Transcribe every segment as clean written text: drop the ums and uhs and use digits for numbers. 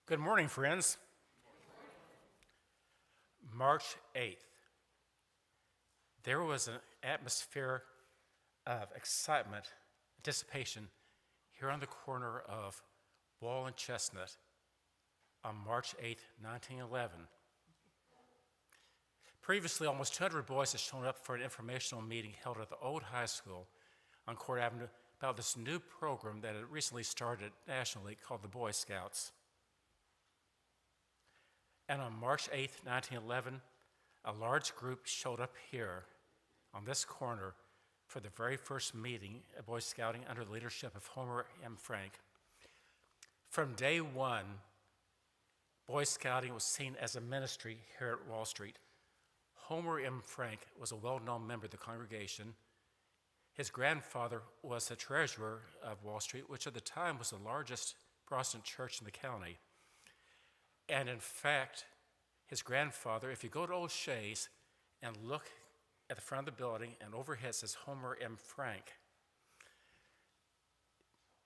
Good morning, friends. March 8th. There was an atmosphere of excitement, anticipation here on the corner of Wall and Chestnut on March 8th, 1911. Previously, almost 200 boys had shown up for an informational meeting held at the old high school on Court Avenue about this new program that had recently started nationally called the Boy Scouts. And on March 8th, 1911, a large group showed up here on this corner for the very first meeting of Boy Scouting under the leadership of Homer M. Frank. From day one, Boy Scouting was seen as a ministry here at Wall Street. Homer M. Frank was a well-known member of the congregation. His grandfather was the treasurer of Wall Street, which at the time was the largest Protestant church in the county. And in fact, his grandfather, if you go to Old Shays and look at the front of the building, and overhead says Homer M. Frank,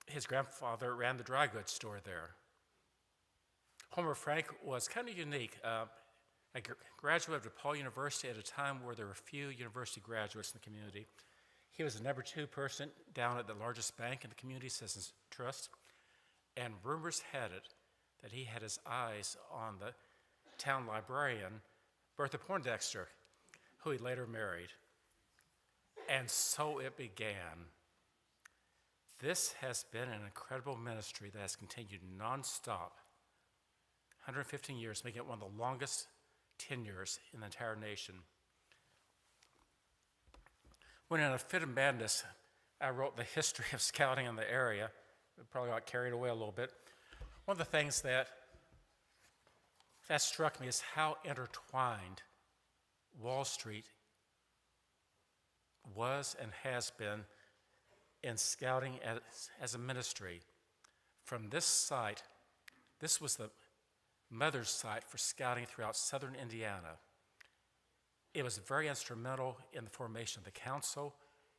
his grandfather ran the dry goods store there. Homer Frank was kind of unique. A graduate of DePaul University at a time where there were few university graduates in the community. He was the number 2 person down at the largest bank in the community, Citizens Trust, and rumors had it that he had his eyes on the town librarian, Bertha Poindexter, who he later married. And so it began. This has been an incredible ministry that has continued nonstop, 115 years, making it one of the longest tenures in the entire nation. When in a fit of madness, I wrote the history of scouting in the area, it probably got carried away a little bit. One of the things that struck me is how intertwined Wall Street was and has been in scouting as a ministry. From this site, this was the mother's site for scouting throughout southern Indiana. It was very instrumental in the formation of the council.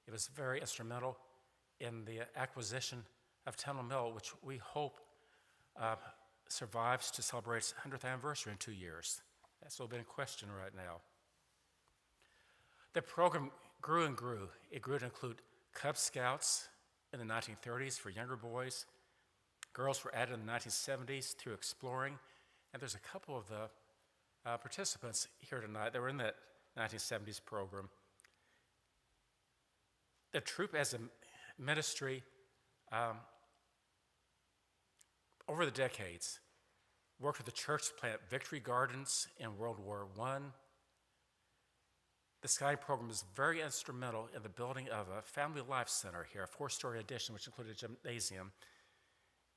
It was very instrumental in the acquisition of Tunnel Mill, which we hope survives to celebrate its 100th anniversary in 2 years. That's a little bit in question right now. The program grew and grew. It grew to include Cub Scouts in the 1930s for younger boys. Girls were added in the 1970s through exploring. And there's a couple of the participants here tonight that were in that 1970s program. The troop as a ministry over the decades worked with the church to plant Victory Gardens in World War I. The scouting program is very instrumental in the building of a family life center here, a 4-story addition which included a gymnasium.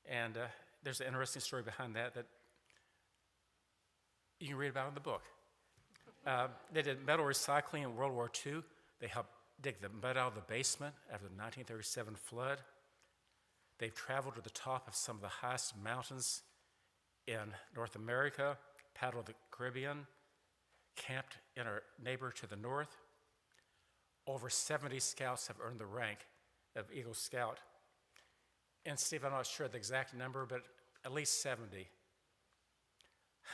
And there's an interesting story behind that you can read about in the book. They did metal recycling in World War II. They helped dig the mud out of the basement after the 1937 flood. They've traveled to the top of some of the highest mountains in North America, paddled the Caribbean, camped in our neighbor to the north. Over 70 scouts have earned the rank of Eagle Scout. And Steve, I'm not sure the exact number, but at least 70.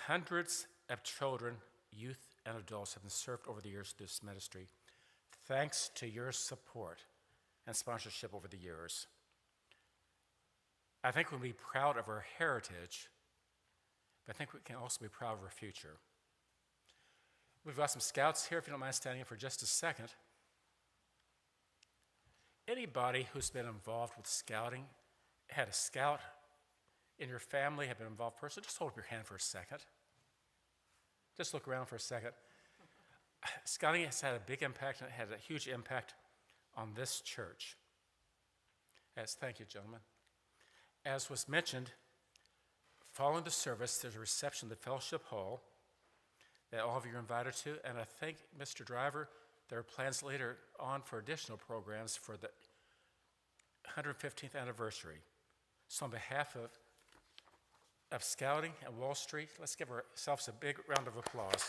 Hundreds of children, youth, and adults have been served over the years through this ministry, thanks to your support and sponsorship over the years. I think we'll be proud of our heritage, but I think we can also be proud of our future. We've got some scouts here, if you don't mind standing up for just a second. Anybody who's been involved with scouting, had a scout in your family, have been involved personally, just hold up your hand for a second. Just look around for a second. Scouting has had a big impact, and it had a huge impact on this church. Thank you, gentlemen. As was mentioned, following the service, there's a reception in the Fellowship Hall that all of you are invited to, and I think, Mr. Driver, there are plans later on for additional programs for the 115th anniversary. So on behalf of Scouting and Wall Street, let's give ourselves a big round of applause.